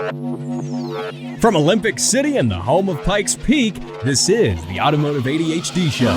From Olympic City and the home of Pikes Peak, this is the Automotive ADHD Show.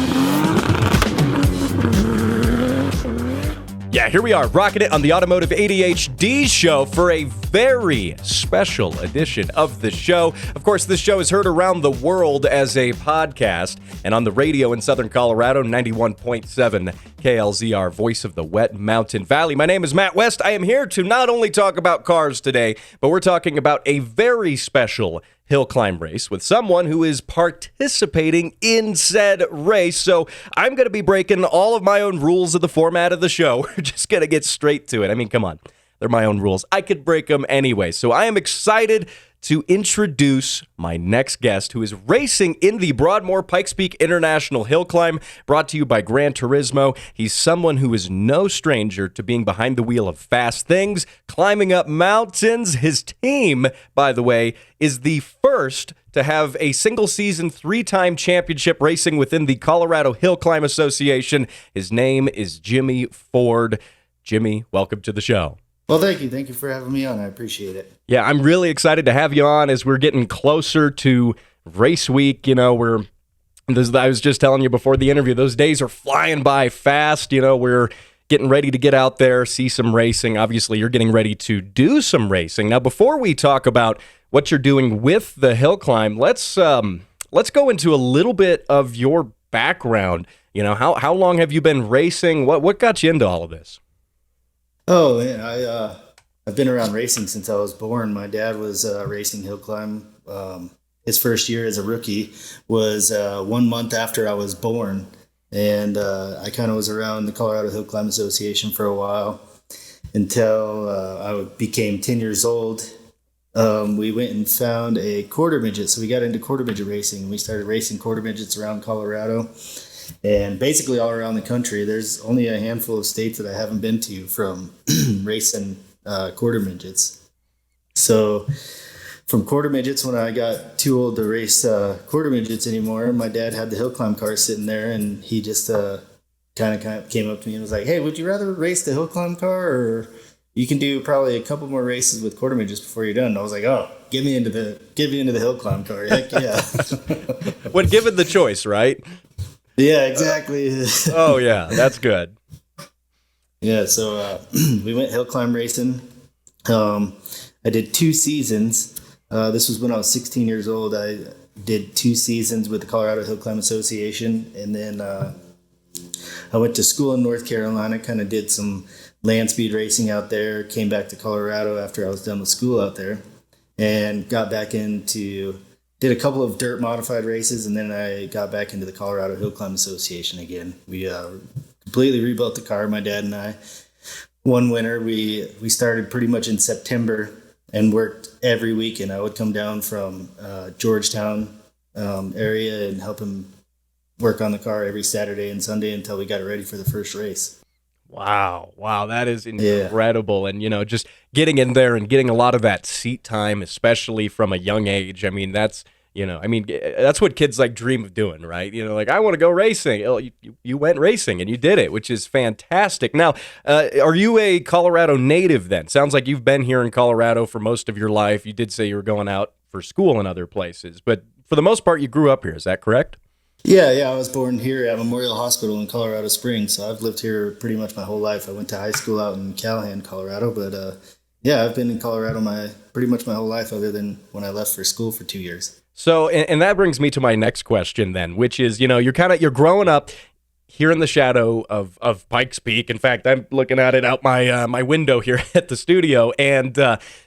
Yeah, here we are, rocking it on the Automotive ADHD Show for a very special edition of the show. Of course, this show is heard around the world as a podcast and on the radio in Southern Colorado, 91.7 KLZR, voice of the Wet Mountain Valley. My name is Matt West. I am here to not only talk about cars today, but we're talking about a very special hill climb race with someone who is participating in said race. So I'm going to be breaking all of my own rules of the format of the show. We're just going to get straight to it. I mean, come on. They're my own rules. I could break them anyway. So I am excited to introduce my next guest, who is racing in the Broadmoor Pikes Peak International Hill Climb, brought to you by Gran Turismo. He's someone who is no stranger to being behind the wheel of fast things, climbing up mountains. His team, by the way, is the first to have a single-season, three-time championship racing within the Colorado Hill Climb Association. His name is Jimmy Ford. Jimmy, welcome to the show. Well, thank you. Thank you for having me on. I appreciate it. Yeah, I'm really excited to have you on as we're getting closer to race week. You know, I was just telling you before the interview, those days are flying by fast. You know, we're getting ready to get out there, see some racing. Obviously, you're getting ready to do some racing. Now, before we talk about what you're doing with the hill climb, let's go into a little bit of your background. You know, how long have you been racing? What got you into all of this? Oh, yeah, I've been around racing since I was born. My dad was racing hill climb. His first year as a rookie was 1 month after I was born. And I kind of was around the Colorado Hill Climb Association for a while until I became 10 years old. We went and found a quarter midget. So we got into quarter midget racing. We started racing quarter midgets around Colorado. And basically all around the country. There's only a handful of states that I haven't been to from racing quarter midgets. So from quarter midgets, when I got too old to race quarter midgets anymore, my dad had the hill climb car sitting there, and he just kind of came up to me and was like, "Hey, would you rather race the hill climb car, or you can do probably a couple more races with quarter midgets before you're done?" And I was like, "Oh, get me into the hill climb car." Heck yeah. When given the choice, right? Yeah, exactly. Oh, yeah, that's good. Yeah, so we went hill climb racing. I did 2 seasons. This was when I was 16 years old. I did 2 seasons with the Colorado Hill Climb Association, and then I went to school in North Carolina, kind of did some land speed racing out there, came back to Colorado after I was done with school out there, and got back did a couple of dirt modified races, and then I got back into the Colorado Hill Climb Association again. We completely rebuilt the car, my dad and I. One winter, we started pretty much in September and worked every weekend. I would come down from Georgetown area and help him work on the car every Saturday and Sunday until we got it ready for the first race. Wow, that is incredible. Yeah. And, you know, just getting in there and getting a lot of that seat time, especially from a young age. I mean, that's what kids like dream of doing, right? You know, like, I want to go racing. Oh, you went racing and you did it, which is fantastic. Now, are you a Colorado native then? Sounds like you've been here in Colorado for most of your life. You did say you were going out for school in other places, but for the most part, you grew up here. Is that correct? Yeah, I was born here at Memorial Hospital in Colorado Springs, so I've lived here pretty much my whole life. I went to high school out in Callahan, Colorado, but I've been in Colorado pretty much my whole life, other than when I left for school for 2 years. So, and that brings me to my next question then, which is, you know, you're growing up here in the shadow of Pikes Peak. In fact, I'm looking at it out my window here at the studio, and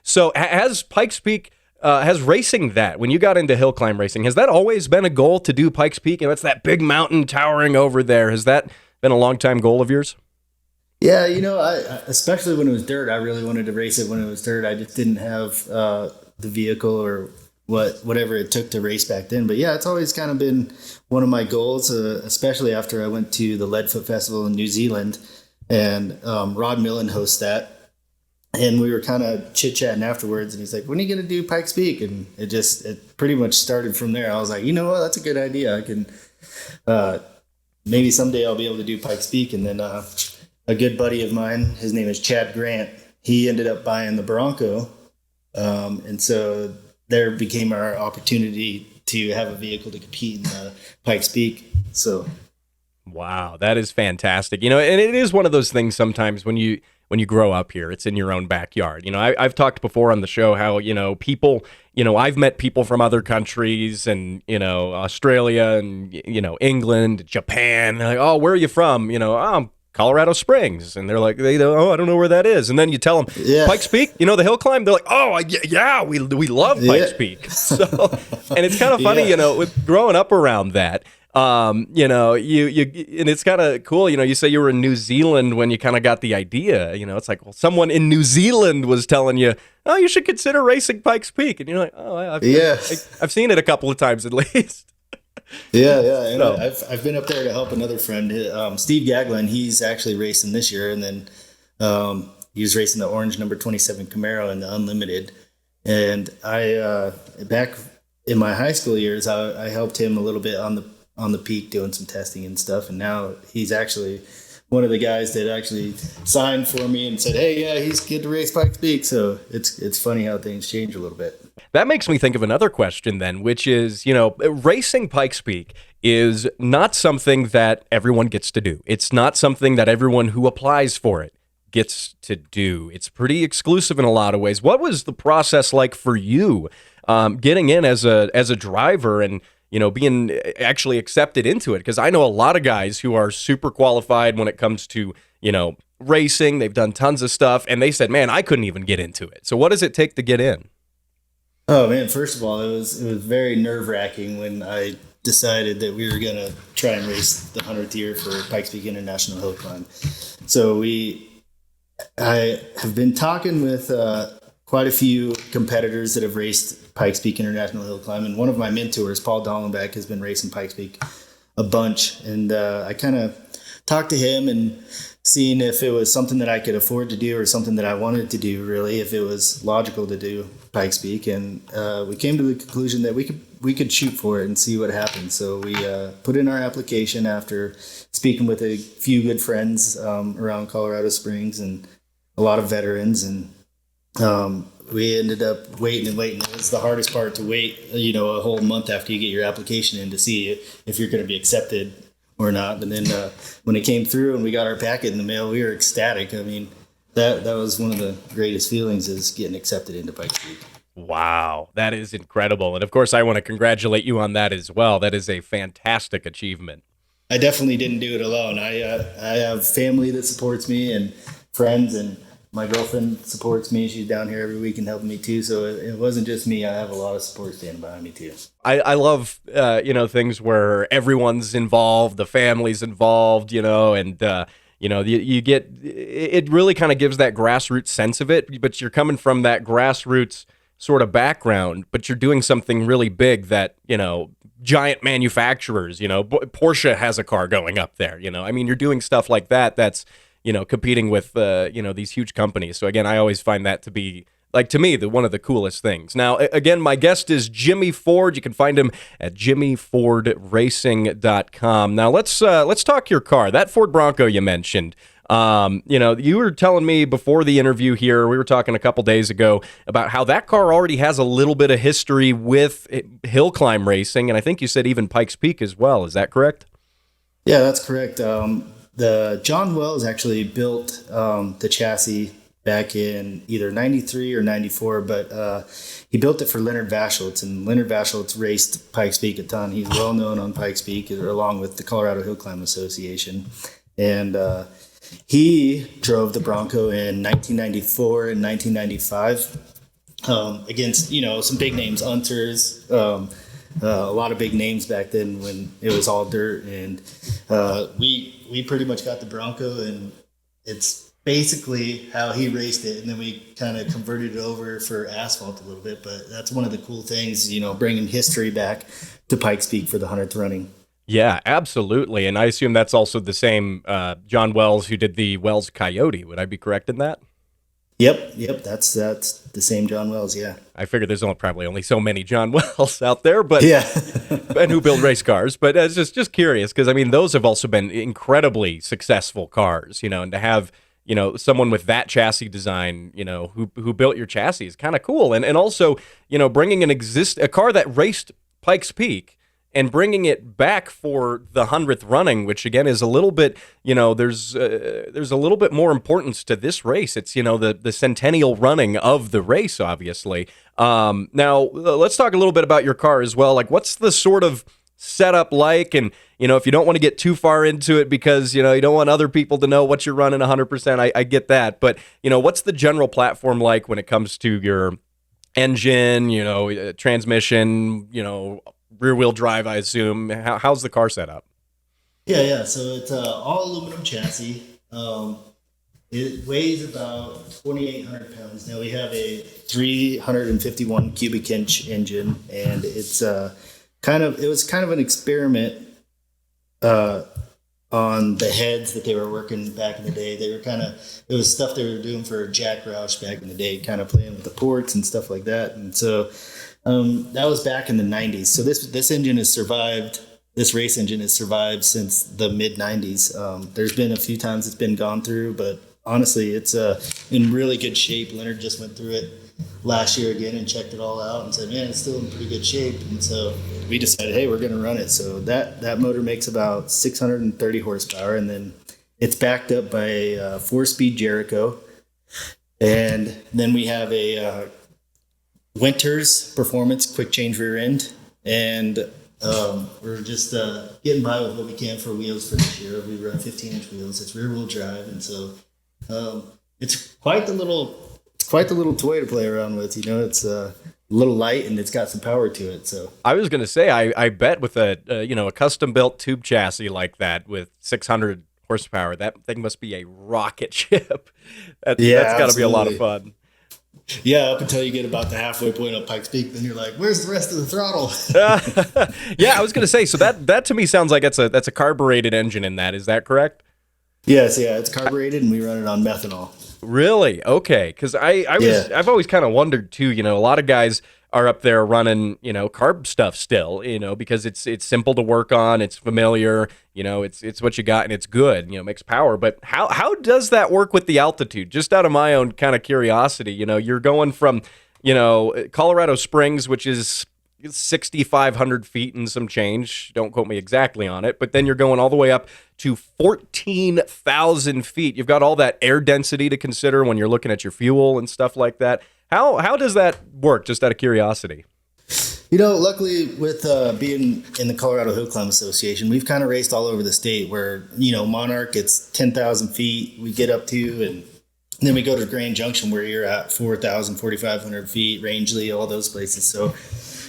so has Pikes Peak. Has racing when you got into hill climb racing, has that always been a goal to do Pikes Peak? And that's that big mountain towering over there. Has that been a long time goal of yours? Yeah, you know, I especially when it was dirt, I really wanted to race it when it was dirt. I just didn't have the vehicle or whatever it took to race back then. But yeah, it's always kind of been one of my goals, especially after I went to the Leadfoot Festival in New Zealand, and Rod Millen hosts that. And we were kind of chit-chatting afterwards, and he's like, "When are you going to do Pikes Peak?" And it pretty much started from there. I was like, you know what, that's a good idea. I can, maybe someday I'll be able to do Pikes Peak. And then a good buddy of mine, his name is Chad Grant, he ended up buying the Bronco And so there became our opportunity to have a vehicle to compete in the Pikes Peak. So, Wow, that is fantastic. And it is one of those things sometimes when you grow up here, it's in your own backyard. I've talked before on the show how, people, I've met people from other countries and, Australia and, England, Japan. They're like, oh, where are you from? Oh, I'm Colorado Springs. And they're like, oh, I don't know where that is. And then you tell them, Pikes Peak, the hill climb. They're like, oh, yeah, we love Pikes Peak. So, and it's kind of funny, with growing up around that. You and it's kind of cool, you say you were in New Zealand when you kind of got the idea, it's like, well, someone in New Zealand was telling you, oh, you should consider racing Pikes Peak. And you're like, oh, I've seen it a couple of times at least. Yeah. And so, I've been up there to help another friend, Steve Gaglin. He's actually racing this year. And then, he was racing the orange number 27 Camaro in the Unlimited. And I, back in my high school years, I helped him a little bit on the peak doing some testing and stuff, and now he's actually one of the guys that actually signed for me and said, hey, yeah, he's good to race Pikes Peak. So it's funny how things change a little bit. That makes me think of another question then, which is, racing Pikes Peak is not something that everyone gets to do. It's not something that everyone who applies for it gets to do. It's pretty exclusive in a lot of ways. What was the process like for you getting in as a driver and being actually accepted into it? Because I know a lot of guys who are super qualified when it comes to, racing. They've done tons of stuff, and they said, man, I couldn't even get into it. So what does it take to get in? Oh, man, first of all, it was very nerve-wracking when I decided that we were going to try and race the 100th year for Pikes Peak International Hill Climb. So I have been talking with quite a few competitors that have raced Pikes Peak International Hill Climb. And one of my mentors, Paul Dallenbeck, has been racing Pikes Peak a bunch. And I kind of talked to him and seeing if it was something that I could afford to do or something that I wanted to do, really, if it was logical to do Pikes Peak. And we came to the conclusion that we could shoot for it and see what happens. So we put in our application after speaking with a few good friends around Colorado Springs and a lot of veterans. And we ended up waiting. It was the hardest part to wait, a whole month after you get your application in to see if you're going to be accepted or not. And then when it came through and we got our packet in the mail, we were ecstatic. I mean, that was one of the greatest feelings, is getting accepted into Pikes Peak. Wow, that is incredible. And of course, I want to congratulate you on that as well. That is a fantastic achievement. I definitely didn't do it alone. I have family that supports me and friends, and my girlfriend supports me. She's down here every week and helping me too. So it wasn't just me. I have a lot of support standing behind me too. I love, things where everyone's involved, the family's involved, and, you get, it really kind of gives that grassroots sense of it, but you're coming from that grassroots sort of background, but you're doing something really big that, giant manufacturers, Porsche has a car going up there, you're doing stuff like that. That's, competing with, these huge companies. So again, I always find that to be, like, to me, one of the coolest things. Now, again, my guest is Jimmy Ford. You can find him at jimmyfordracing.com. Now, let's talk your car. That Ford Bronco you mentioned. You were telling me before the interview here, we were talking a couple days ago about how that car already has a little bit of history with hill climb racing, and I think you said even Pikes Peak as well. Is that correct? Yeah, that's correct. The John Wells actually built the chassis back in either 93 or 94, but he built it for Leonard Vaschultz, and Leonard Vaschultz raced Pikes Peak a ton. He's well known on Pikes Peak, along with the Colorado Hill Climb Association. And he drove the Bronco in 1994 and 1995 against, some big names, Unters, a lot of big names back then when it was all dirt. And we pretty much got the Bronco, and it's basically how he raced it, and then we kind of converted it over for asphalt a little bit. But that's one of the cool things, bringing history back to Pikes Peak for the 100th running. Yeah, absolutely. And I assume that's also the same John Wells who did the Wells Coyote. Would I be correct in that? Yep. That's the same John Wells. Yeah. I figure there's probably only so many John Wells out there, but yeah, and who build race cars. But it's just curious because those have also been incredibly successful cars, and to have someone with that chassis design, who built your chassis is kind of cool. And also, bringing a car that raced Pikes Peak and bringing it back for the 100th running, which again is a little bit, there's a little bit more importance to this race. It's, the centennial running of the race, obviously. Now, let's talk a little bit about your car as well. Like, what's the sort of setup like? And, if you don't want to get too far into it because, you don't want other people to know what you're running 100%, I get that. But, what's the general platform like when it comes to your engine, transmission, rear wheel drive, I assume? How's the car set up? Yeah. So it's all aluminum chassis. It weighs about 2,800 pounds. Now we have a 351 cubic inch engine, and it's it was kind of an experiment on the heads that they were working back in the day. They were it was stuff they were doing for Jack Roush back in the day, kind of playing with the ports and stuff like that. And so that was back in the 90s. So this engine has survived. This race engine has survived since the mid 90s. There's been a few times it's been gone through, but honestly, it's in really good shape. Leonard just went through it last year again and checked it all out and said, man, it's still in pretty good shape. And so we decided, hey, we're going to run it. So that motor makes about 630 horsepower, and then it's backed up by a 4-speed Jericho. And then we have a Winters Performance quick change rear end. And we're just getting by with what we can for wheels for this year. We run 15-inch wheels. It's rear-wheel drive, and so it's quite the little toy to play around with. It's a little light and it's got some power to it. So I was going to say, I bet with a custom-built tube chassis like that with 600 horsepower, that thing must be a rocket ship. That's got to be a lot of fun. Yeah, up until you get about the halfway point of Pikes Peak, then you're like, "Where's the rest of the throttle?" Yeah, I was going to say. So that to me sounds like that's a carbureted engine in that. Is that correct? Yes, yeah, it's carbureted, and we run it on methanol. Really? Okay, because I've always kind of wondered too. A lot of guys are up there running carb stuff still. Because it's simple to work on, it's familiar. It's what you got and it's good. Makes power. But how does that work with the altitude? Just out of my own kind of curiosity. You're going from Colorado Springs, which is 6,500 feet and some change. Don't quote me exactly on it, but then you're going all the way up to 14,000 feet. You've got all that air density to consider when you're looking at your fuel and stuff like that. How does that work, just out of curiosity? Luckily with being in the Colorado Hill Climb Association, we've kind of raced all over the state where, Monarch, it's 10,000 feet we get up to, and then we go to Grand Junction where you're at 4,000, 4,500 feet, Rangeley, all those places. So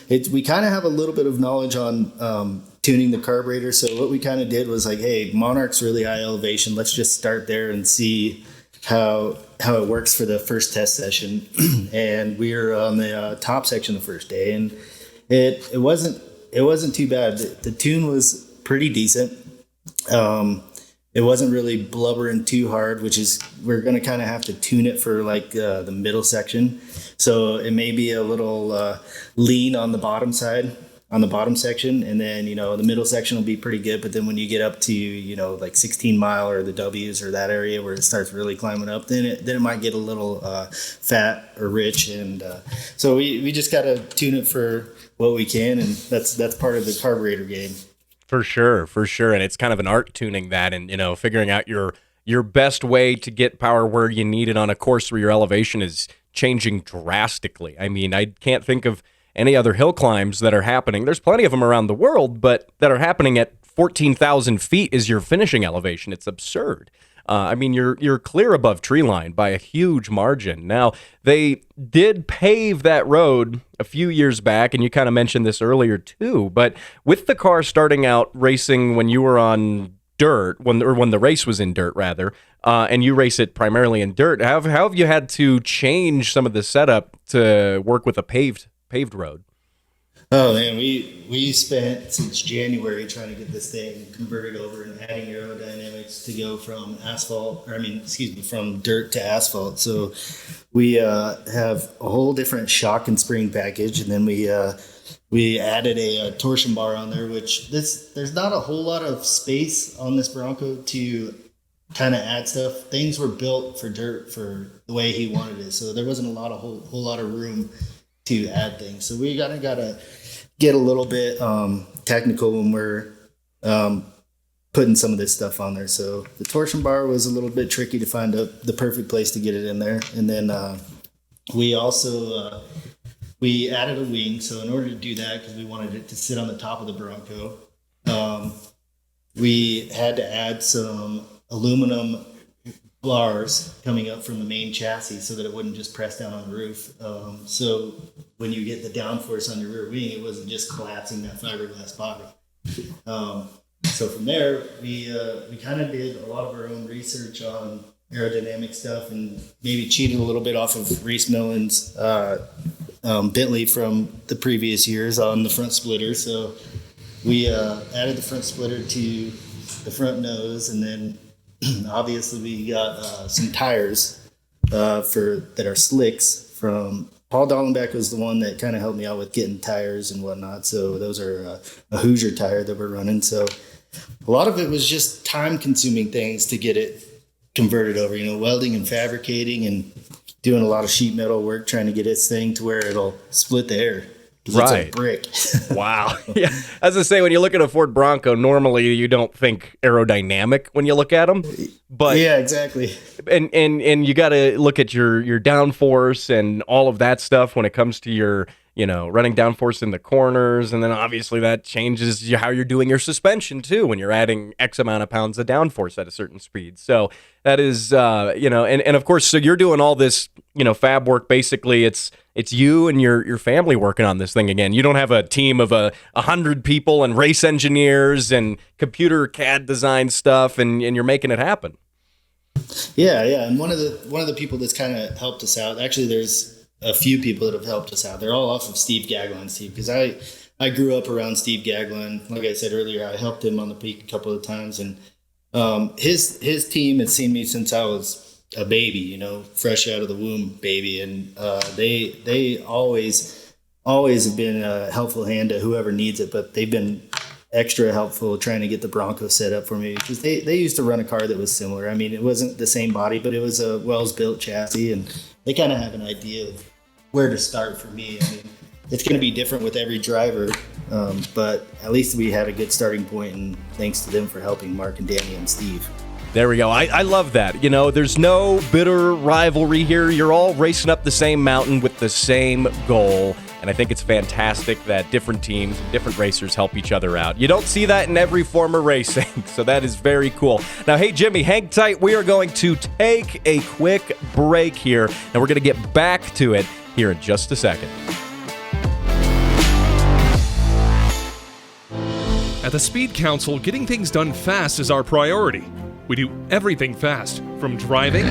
we kind of have a little bit of knowledge on tuning the carburetor. So what we kind of did was like, hey, Monarch's really high elevation. Let's just start there and see how it works for the first test session. And we were on the top section the first day, and it wasn't too bad. The tune was pretty decent. It wasn't really blubbering too hard, which is we're going to kind of have to tune it for like the middle section. So it may be a little lean on the bottom side, on the bottom section. And then, the middle section will be pretty good. But then when you get up to, like 16 Mile or the W's or that area where it starts really climbing up, then it might get a little fat or rich. And so we just got to tune it for what we can. And that's part of the carburetor game. For sure. And it's kind of an art tuning that and, figuring out your best way to get power where you need it on a course where your elevation is changing drastically. I mean, I can't think of any other hill climbs that are happening. There's plenty of them around the world, but that are happening at 14,000 feet is your finishing elevation. It's absurd. You're clear above tree line by a huge margin. Now, they did pave that road a few years back, and you kind of mentioned this earlier too, but with the car starting out racing when you were on dirt, when the race was in dirt rather, and you race it primarily in dirt, how have you had to change some of the setup to work with a paved road? Oh man, we spent since January trying to get this thing converted over and adding aerodynamics to go from from dirt to asphalt. So we have a whole different shock and spring package, and then we added a torsion bar on there, which there's not a whole lot of space on this Bronco to kind of add stuff. Things were built for dirt for the way he wanted it, so there wasn't a whole lot of room to add things. So we gotta get a little bit technical when we're putting some of this stuff on there. So the torsion bar was a little bit tricky to find the perfect place to get it in there. And then we also we added a wing. So in order to do that, because we wanted it to sit on the top of the Bronco, we had to add some aluminum bars coming up from the main chassis so that it wouldn't just press down on the roof. So when you get the downforce on your rear wing, it wasn't just collapsing that fiberglass body. So from there, we kind of did a lot of our own research on aerodynamic stuff and maybe cheated a little bit off of Reese Millen's Bentley from the previous years on the front splitter. So we added the front splitter to the front nose, and then obviously we got some tires that are slicks from Paul Dallenbeck was the one that kind of helped me out with getting tires and whatnot. So those are a Hoosier tire that we're running. So a lot of it was just time-consuming things to get it converted over, welding and fabricating and doing a lot of sheet metal work trying to get this thing to where it'll split the air. Right. It's a brick. Wow. Yeah. As I say, when you look at a Ford Bronco, normally you don't think aerodynamic when you look at them. But yeah, exactly. And you got to look at your downforce and all of that stuff when it comes to your running downforce in the corners. And then obviously that changes how you're doing your suspension too when you're adding X amount of pounds of downforce at a certain speed. So that is, and of course, so you're doing all this, fab work. Basically, it's you and your family working on this thing again. You don't have a team of 100 people and race engineers and computer CAD design stuff, and you're making it happen. Yeah. And one of the people that's kind of helped us out, actually, there's a few people that have helped us out. They're all off of Steve Gaglin's team, because I grew up around Steve Gaglin. Like I said earlier, I helped him on the peak a couple of times, and his team has seen me since I was a baby, fresh out of the womb baby, and they always have been a helpful hand to whoever needs it, but they've been extra helpful trying to get the Bronco set up for me, because they used to run a car that was similar. I mean, it wasn't the same body, but it was a Wells-built chassis, and they kind of have an idea of where to start for me. I mean, it's going to be different with every driver, but at least we had a good starting point, and thanks to them for helping Mark and Danny and Steve. There we go. I love that. There's no bitter rivalry here. You're all racing up the same mountain with the same goal. And I think it's fantastic that different teams, different racers help each other out. You don't see that in every form of racing, so that is very cool. Now, hey, Jimmy, hang tight. We are going to take a quick break here, and we're going to get back to it here in just a second. At the Speed Council, getting things done fast is our priority. We do everything fast, from driving,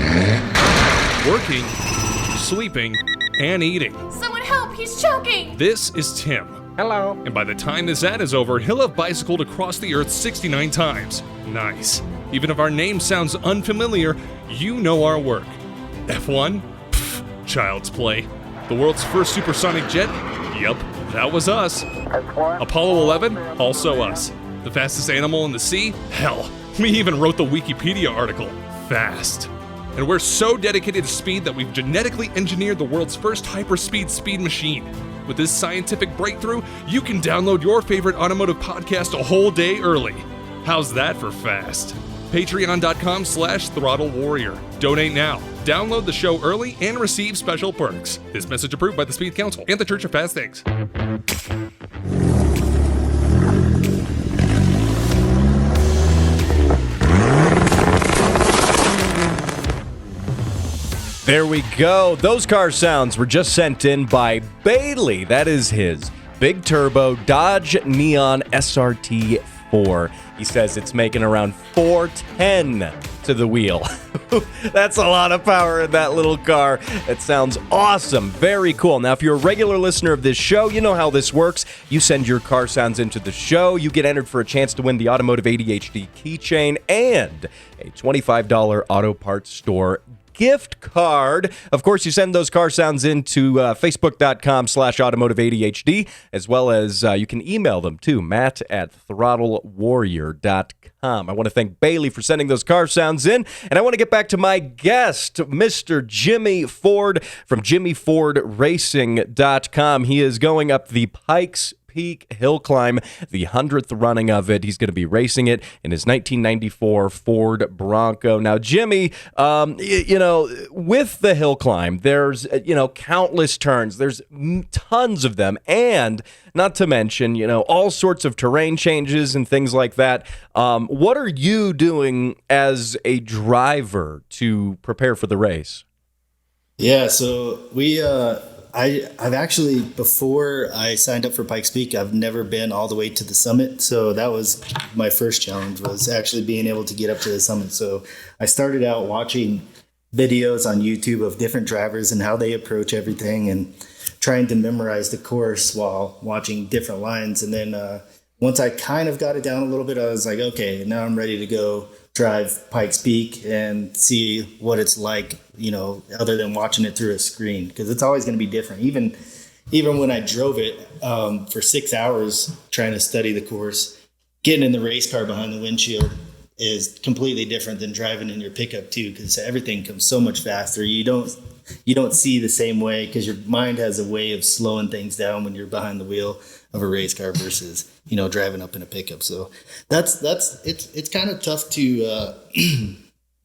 working, sleeping, and eating. Someone help, he's choking! This is Tim. Hello. And by the time this ad is over, he'll have bicycled across the earth 69 times. Nice. Even if our name sounds unfamiliar, you know our work. F1? Pfft, child's play. The world's first supersonic jet? Yep, that was us. Apollo 11? Also us. The fastest animal in the sea? Hell, we even wrote the Wikipedia article. Fast. And we're so dedicated to speed that we've genetically engineered the world's first hyperspeed speed machine. With this scientific breakthrough, you can download your favorite automotive podcast a whole day early. How's that for fast? Patreon.com/Throttle Warrior. Donate now. Download the show early and receive special perks. This message approved by the Speed Council and the Church of Fast Things. There we go. Those car sounds were just sent in by Bailey. That is his big turbo Dodge Neon SRT 4. He says it's making around 410 to the wheel. That's a lot of power in that little car. It sounds awesome. Very cool. Now, if you're a regular listener of this show, you know how this works. You send your car sounds into the show. You get entered for a chance to win the Automotive ADHD keychain and a $25 auto parts store gift card. Of course, you send those car sounds into facebook.com/automotive-ADHD, as well as you can email them to matt@throttlewarrior.com. I want to thank Bailey for sending those car sounds in, and I want to get back to my guest, Mr. Jimmy Ford from JimmyFordRacing.com. He is going up the Pikes Peak Hill Climb, the 100th running of it. He's going to be racing it in his 1994 Ford Bronco. Now, Jimmy, with the hill climb, there's, countless turns. There's tons of them. And not to mention, all sorts of terrain changes and things like that. What are you doing as a driver to prepare for the race? Yeah, so I've actually, before I signed up for Pikes Peak, I've never been all the way to the summit. So that was my first challenge, was actually being able to get up to the summit. So I started out watching videos on YouTube of different drivers and how they approach everything and trying to memorize the course while watching different lines. And then once I kind of got it down a little bit, I was like, okay, now I'm ready to go drive Pikes Peak and see what it's like, other than watching it through a screen, because it's always going to be different. Even when I drove it for 6 hours trying to study the course, getting in the race car behind the windshield is completely different than driving in your pickup too, because everything comes so much faster. You don't see the same way, because your mind has a way of slowing things down when you're behind the wheel of a race car versus driving up in a pickup. So it's kind of tough to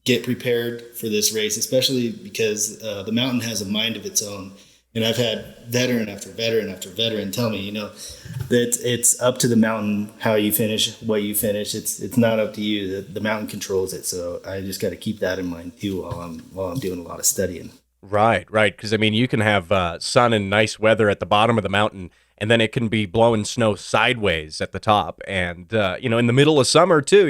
get prepared for this race, especially because the mountain has a mind of its own. And I've had veteran after veteran after veteran tell me, that it's up to the mountain how you finish, what you finish. It's not up to you. The mountain controls it. So I just got to keep that in mind too while I'm doing a lot of studying. Right. Because you can have sun and nice weather at the bottom of the mountain, and then it can be blowing snow sideways at the top. And in the middle of summer too,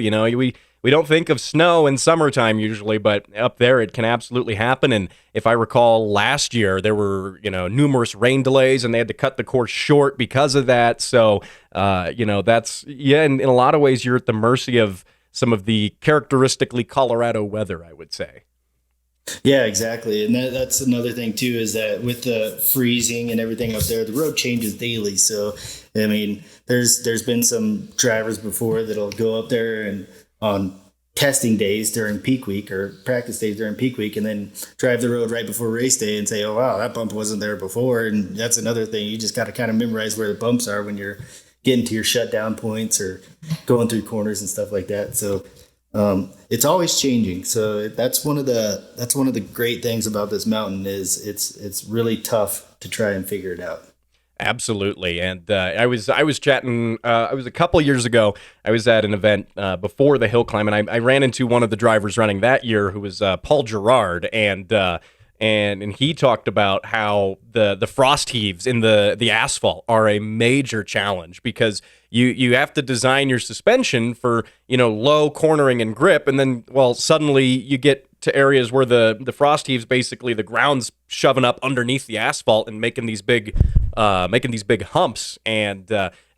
we don't think of snow in summertime usually, but up there it can absolutely happen. And if I recall, last year there were numerous rain delays, and they had to cut the course short because of that. So that's in a lot of ways you're at the mercy of some of the characteristically Colorado weather, I would say. Yeah, exactly. And that's another thing too, is that with the freezing and everything up there, the road changes daily. So, there's been some drivers before that'll go up there and on testing days during peak week or practice days during peak week, and then drive the road right before race day and say, oh, wow, that bump wasn't there before. And that's another thing. You just got to kind of memorize where the bumps are when you're getting to your shutdown points or going through corners and stuff like that. So, it's always changing. So that's one of the great things about this mountain is it's really tough to try and figure it out. Absolutely. And I was chatting, I was a couple years ago, I was at an event before the hill climb, and I ran into one of the drivers running that year, who was Paul Gerard, and he talked about how the frost heaves in the asphalt are a major challenge, because you have to design your suspension for low cornering and grip, and then suddenly you get to areas where the frost heaves, basically the ground's shoving up underneath the asphalt and making these big humps, and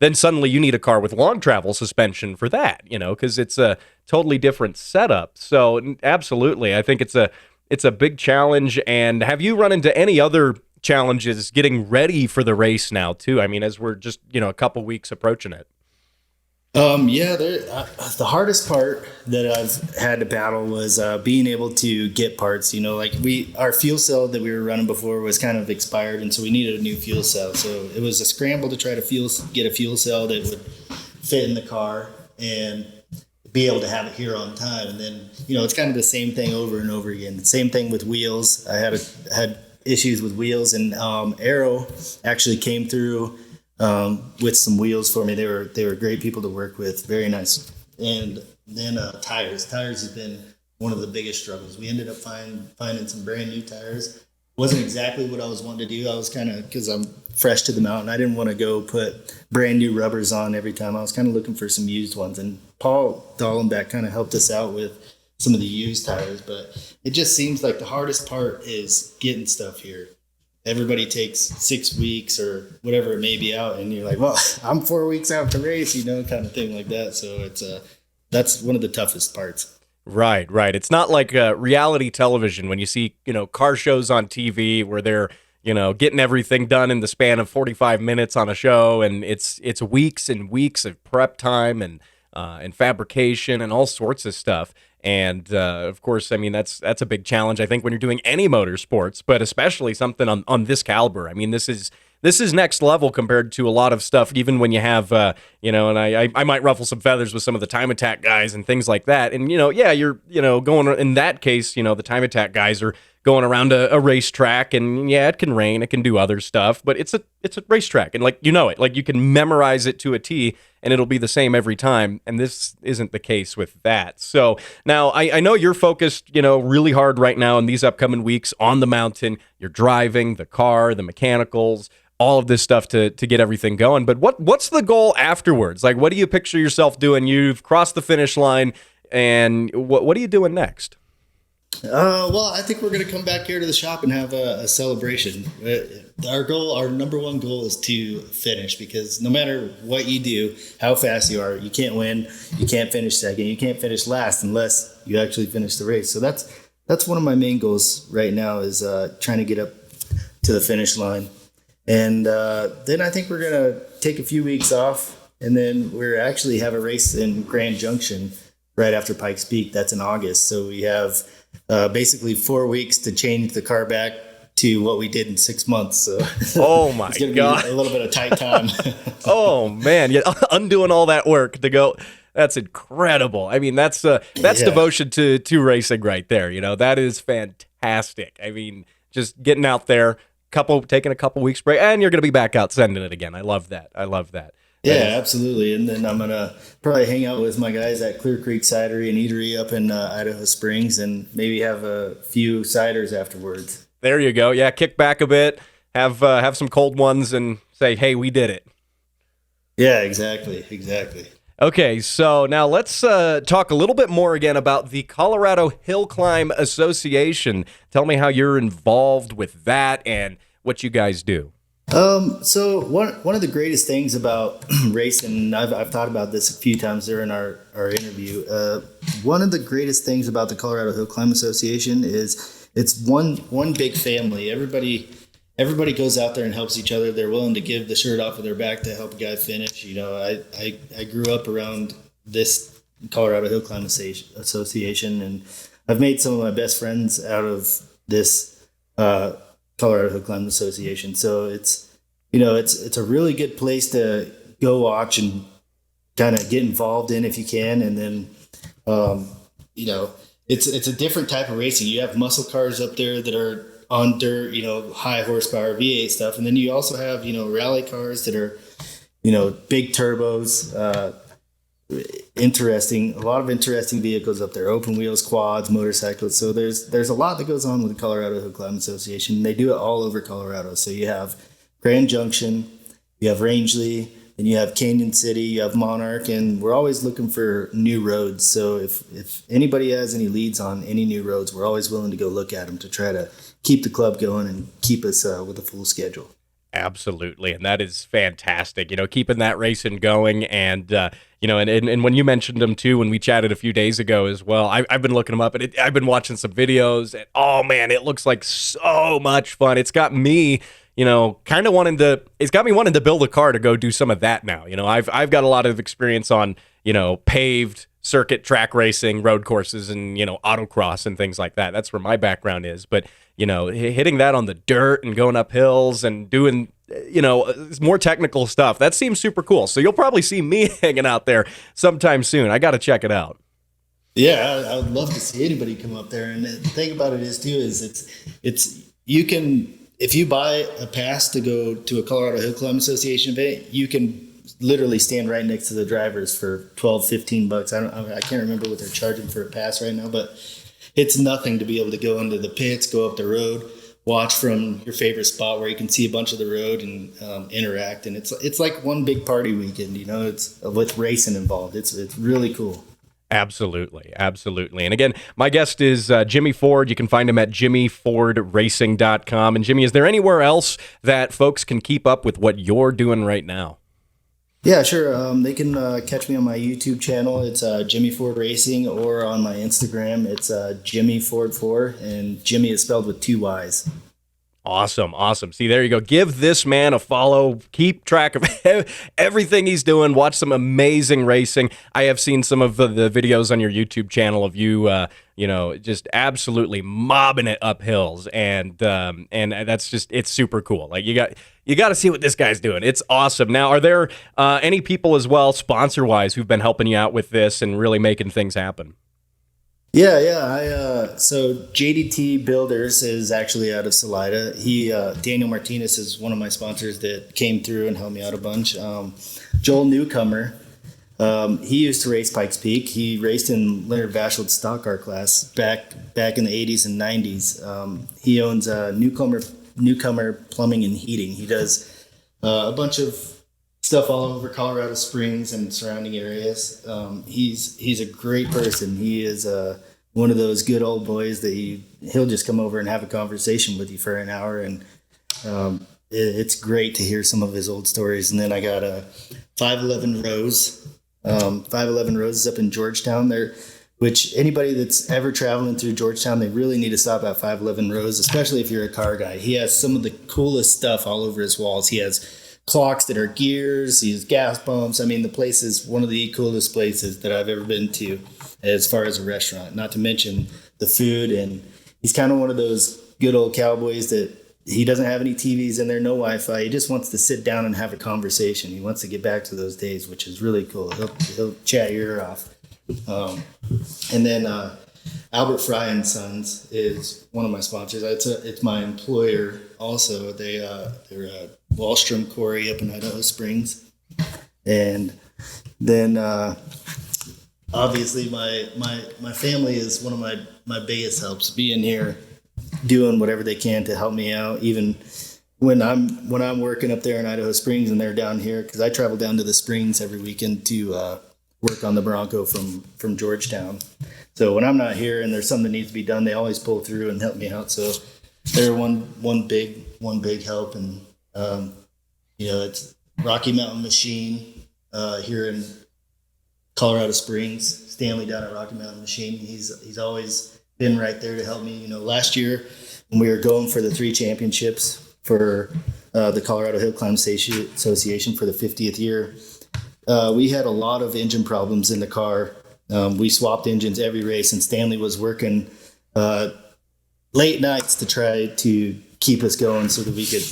then suddenly you need a car with long travel suspension for that, because it's a totally different setup. So absolutely, I think it's a big challenge. And have you run into any other challenges getting ready for the race now too? As we're just a couple weeks approaching it. The hardest part that I've had to battle was being able to get parts. Our fuel cell that we were running before was kind of expired, and so we needed a new fuel cell. So it was a scramble to try to get a fuel cell that would fit in the car and be able to have it here on time. And then it's kind of the same thing over and over again. The same thing with wheels. I had issues with wheels, and Arrow actually came through with some wheels for me. They were great people to work with, very nice. And then tires has been one of the biggest struggles. We ended up finding some brand new tires. Wasn't exactly what I was wanting to do. I was kind of, because I'm fresh to the mountain, I didn't want to go put brand new rubbers on every time. I was kind of looking for some used ones, and Paul Dallenbeck kind of helped us out with some of the used tires. But it just seems like the hardest part is getting stuff here. Everybody takes 6 weeks or whatever it may be out, and you're like, well, I'm 4 weeks out to race, kind of thing like that. So it's that's one of the toughest parts. Right, right. It's not like reality television when you see, car shows on TV where they're, getting everything done in the span of 45 minutes on a show, and it's weeks and weeks of prep time and fabrication and all sorts of stuff. And of course, I mean that's a big challenge, I think, when you're doing any motorsports, but especially something on this caliber. I mean, this is next level compared to a lot of stuff, even when you have, and I might ruffle some feathers with some of the time attack guys and things like that. And, you're, going in that case, the time attack guys are going around a racetrack, and yeah, it can rain, it can do other stuff, but it's a racetrack, and like you can memorize it to a T, and it'll be the same every time. And this isn't the case with that. So now I know you're focused, really hard right now in these upcoming weeks on the mountain. You're driving the car, the mechanicals, all of this stuff to get everything going. But what's the goal afterwards? Like, what do you picture yourself doing? You've crossed the finish line, and what are you doing next? Well, I think we're going to come back here to the shop and have a celebration. Our number one goal is to finish, because no matter what you do, how fast you are, you can't win, you can't finish second, you can't finish last unless you actually finish the race. So that's one of my main goals right now, is trying to get up to the finish line. And then I think we're going to take a few weeks off, and then we're actually have a race in Grand Junction right after Pikes Peak. That's in August. So we have basically 4 weeks to change the car back to what we did in 6 months. So oh my it's going to God, be a little bit of tight time. Oh man, yeah, undoing all that work to go. That's incredible. I mean, that's devotion to racing right there. That is fantastic. I mean, just getting out there, taking a couple weeks break, and you're going to be back out sending it again. I love that. Yeah, absolutely. And then I'm going to probably hang out with my guys at Clear Creek Cidery and Eatery up in Idaho Springs, and maybe have a few ciders afterwards. There you go. Yeah, kick back a bit, have some cold ones, and say, hey, we did it. Yeah, exactly. Okay, so now let's talk a little bit more again about the Colorado Hill Climb Association. Tell me how you're involved with that and what you guys do. So one of the greatest things about racing, and I've thought about this a few times during our interview. One of the greatest things about the Colorado Hill Climb Association is it's one big family. Everybody goes out there and helps each other. They're willing to give the shirt off of their back to help a guy finish. I grew up around this Colorado Hill Climb Association, and I've made some of my best friends out of this Colorado Hill Climb Association. So it's a really good place to go watch and kind of get involved in if you can. And then, it's a different type of racing. You have muscle cars up there that are on dirt, high horsepower V8 stuff. And then you also have, rally cars that are, big turbos, a lot of interesting vehicles up there, open wheels, quads, motorcycles. So there's a lot that goes on with the Colorado Hill Climb Association. They do it all over Colorado. So you have Grand Junction, you have Rangeley, then you have Canyon City, you have Monarch, and we're always looking for new roads. So if anybody has any leads on any new roads, we're always willing to go look at them to try to keep the club going and keep us with a full schedule. Absolutely, and that is fantastic. Keeping that racing going, and and when you mentioned them too, when we chatted a few days ago as well, I've been looking them up, and I've been watching some videos, and oh man, it looks like so much fun. It's got me, kind of wanting to. It's got me wanting to build a car to go do some of that now. I've got a lot of experience on paved circuit track racing, road courses, and autocross and things like that. That's where my background is, but hitting that on the dirt and going up hills and doing more technical stuff, that seems super cool. So you'll probably see me hanging out there sometime soon. I got to check it out. Yeah, I would love to see anybody come up there. And the thing about it is you can, if you buy a pass to go to a Colorado Hill Climb Association event, you can literally stand right next to the drivers for $12-15. I can't remember what they're charging for a pass right now, but it's nothing to be able to go into the pits, go up the road, watch from your favorite spot where you can see a bunch of the road and interact. And it's like one big party weekend, it's with racing involved. It's really cool. Absolutely. And again, my guest is Jimmy Ford. You can find him at jimmyfordracing.com. And Jimmy, is there anywhere else that folks can keep up with what you're doing right now? Yeah, sure. They can catch me on my YouTube channel. It's Jimmy Ford Racing, or on my Instagram. It's Jimmy Ford 4, and Jimmy is spelled with 2 Y's. Awesome, awesome. See, there you go. Give this man a follow. Keep track of everything he's doing. Watch some amazing racing. I have seen some of the videos on your YouTube channel of you, just absolutely mobbing it up hills, and that's just, it's super cool. Like you got to see what this guy's doing. It's awesome. Now, are there any people as well, sponsor wise, who've been helping you out with this and really making things happen? Yeah. So JDT Builders is actually out of Salida. Daniel Martinez is one of my sponsors that came through and helped me out a bunch. Joel Newcomer, he used to race Pikes Peak. He raced in Leonard Vashwood's stock car class back in the 80s and 90s. He owns Newcomer Plumbing and Heating. He does a bunch of stuff all over Colorado Springs and surrounding areas. He's a great person. He is one of those good old boys that he'll just come over and have a conversation with you for an hour, and it's great to hear some of his old stories. And then I got a 511 Rose. 511 Rose is up in Georgetown there, which anybody that's ever traveling through Georgetown, they really need to stop at 511 Rose, especially if you're a car guy. He has some of the coolest stuff all over his walls. He has clocks that are gears, he has gas pumps. I mean, the place is one of the coolest places that I've ever been to as far as a restaurant, not to mention the food. And he's kind of one of those good old cowboys that he doesn't have any TVs in there, no Wi-Fi. He just wants to sit down and have a conversation. He wants to get back to those days, which is really cool. He'll chat your ear off. And then Albert Fry and Sons is one of my sponsors. It's my employer also. They're Wallstrom Quarry up in Idaho Springs. And then obviously my family is one of my biggest helps, being here, doing whatever they can to help me out, even when I'm working up there in Idaho Springs and they're down here, because I travel down to the Springs every weekend to work on the Bronco from Georgetown. So when I'm not here and there's something that needs to be done, they always pull through and help me out. So they're one big help. And it's Rocky Mountain Machine here in Colorado Springs. Stanley down at Rocky Mountain Machine. He's always been right there to help me. Last year when we were going for the 3 championships for the Colorado Hill Climb Association for the 50th year, we had a lot of engine problems in the car. We swapped engines every race, and Stanley was working late nights to try to keep us going so that we could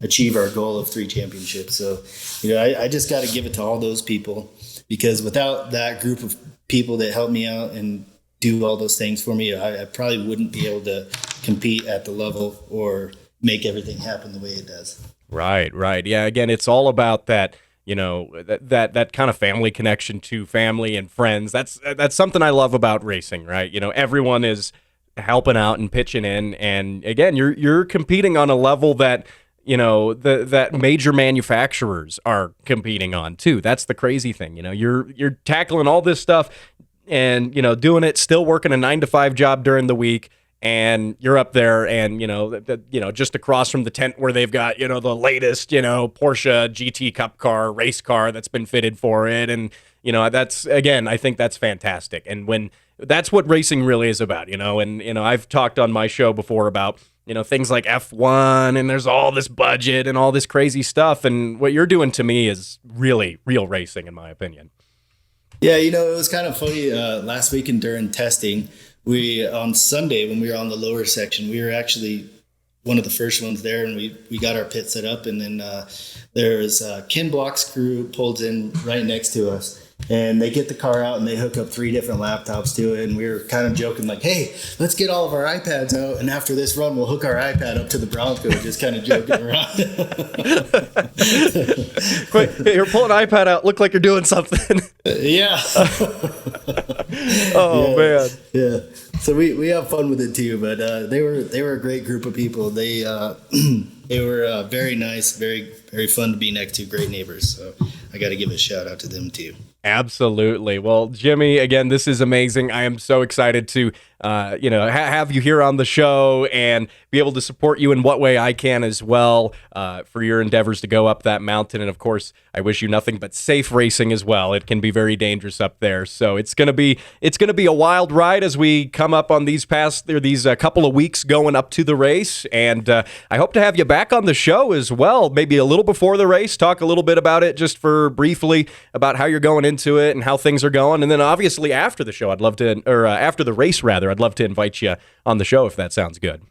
achieve our goal of 3 championships. So, I just got to give it to all those people, because without that group of people that helped me out and do all those things for me, I probably wouldn't be able to compete at the level or make everything happen the way it does. Right. Yeah, again, it's all about that, that kind of family connection to family and friends. That's something I love about racing, right? Everyone is helping out and pitching in, and again, you're competing on a level that that major manufacturers are competing on too. That's the crazy thing. You're tackling all this stuff and doing it, still working a 9-to-5 job during the week, and you're up there and just across from the tent where they've got the latest Porsche GT Cup car, race car that's been fitted for it. And that's, again, I think that's fantastic. And when that's what racing really is about, and I've talked on my show before about things like F1, and there's all this budget and all this crazy stuff, and what you're doing to me is really real racing, in my opinion. Yeah, it was kind of funny. Last weekend during testing, on Sunday when we were on the lower section, we were actually one of the first ones there, and we got our pit set up, and then there's Ken Block's crew pulled in right next to us, and they get the car out and they hook up 3 different laptops to it, and we were kind of joking like, hey, let's get all of our iPads out, and after this run we'll hook our iPad up to the Bronco, just kind of joking around. Quick, you're pulling an iPad out, look like you're doing something. Yeah. Man. Yeah. So we have fun with it too, but they were a great group of people. They were very nice, very, very fun to be next to, great neighbors. So I got to give a shout out to them too. Absolutely. Well, Jimmy, again, this is amazing. I am so excited to, have you here on the show and be able to support you in what way I can as well for your endeavors to go up that mountain. And of course, I wish you nothing but safe racing as well. It can be very dangerous up there, so it's gonna be a wild ride as we come up on these couple of weeks going up to the race. And I hope to have you back on the show as well, maybe a little before the race. Talk a little bit about it, just for briefly about how you're going into it and how things are going. And then obviously after the show, after the race rather, I'd love to invite you on the show if that sounds good.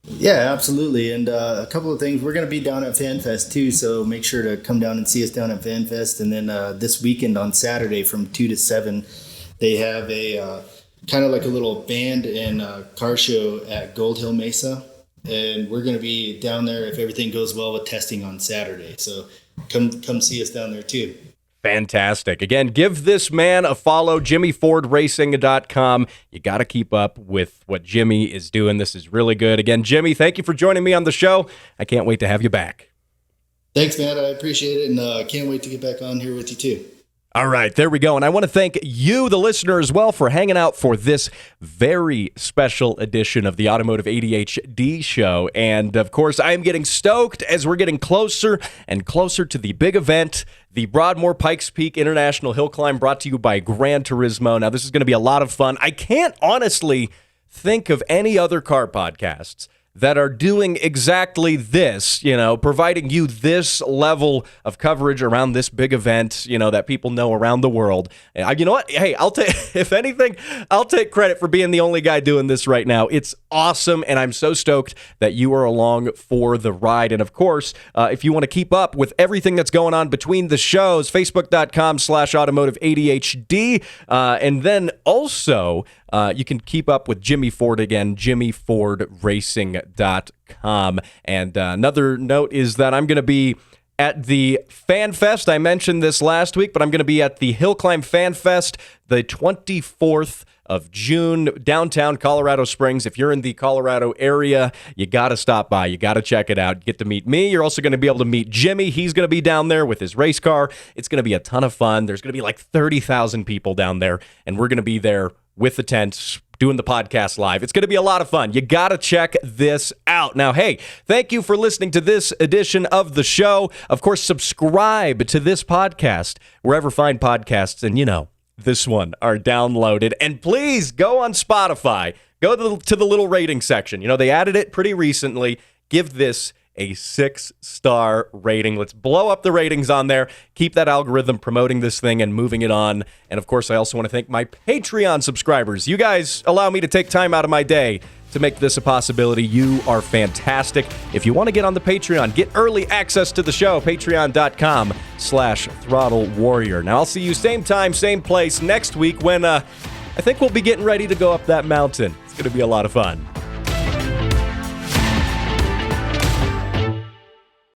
Yeah, absolutely. And a couple of things. We're going to be down at FanFest too, so make sure to come down and see us down at FanFest. And then this weekend on Saturday from 2 to 7, they have a kind of like a little band and car show at Gold Hill Mesa. And we're going to be down there if everything goes well with testing on Saturday. So come see us down there too. Fantastic. Again, give this man a follow, JimmyFordRacing.com. You got to keep up with what Jimmy is doing. This is really good. Again, Jimmy, thank you for joining me on the show. I can't wait to have you back. Thanks, man. I appreciate it, and I can't wait to get back on here with you too. All right, there we go. And I want to thank you, the listener, as well, for hanging out for this very special edition of the Automotive ADHD show. And, of course, I am getting stoked as we're getting closer and closer to the big event, the Broadmoor Pikes Peak International Hill Climb, brought to you by Gran Turismo. Now, this is going to be a lot of fun. I can't honestly think of any other car podcasts that are doing exactly this, providing you this level of coverage around this big event, that people know around the world. You know what? Hey, if anything, I'll take credit for being the only guy doing this right now. It's awesome, and I'm so stoked that you are along for the ride. And of course, if you want to keep up with everything that's going on between the shows, Facebook.com/AutomotiveADHD, and then also you can keep up with Jimmy Ford again, JimmyFordRacing.com. And another note is that I'm going to be at the Fan Fest. I mentioned this last week, but I'm going to be at the Hill Climb Fan Fest the 24th of June, downtown Colorado Springs. If you're in the Colorado area, you got to stop by. You got to check it out. Get to meet me. You're also going to be able to meet Jimmy. He's going to be down there with his race car. It's going to be a ton of fun. There's going to be like 30,000 people down there, and we're going to be there with the tents, doing the podcast live. It's going to be a lot of fun. You got to check this out. Now, hey, thank you for listening to this edition of the show. Of course, subscribe to this podcast wherever fine podcasts, and this one, are downloaded. And please go on Spotify. Go to the little rating section. They added it pretty recently. Give this a 6-star rating. Let's blow up the ratings on there. Keep that algorithm promoting this thing and moving it on. And of course, I also want to thank my Patreon subscribers. You guys allow me to take time out of my day to make this a possibility. You are fantastic. If you want to get on the Patreon, get early access to the show, patreon.com/Throttle Warrior. Now, I'll see you same time, same place next week when I think we'll be getting ready to go up that mountain. It's going to be a lot of fun.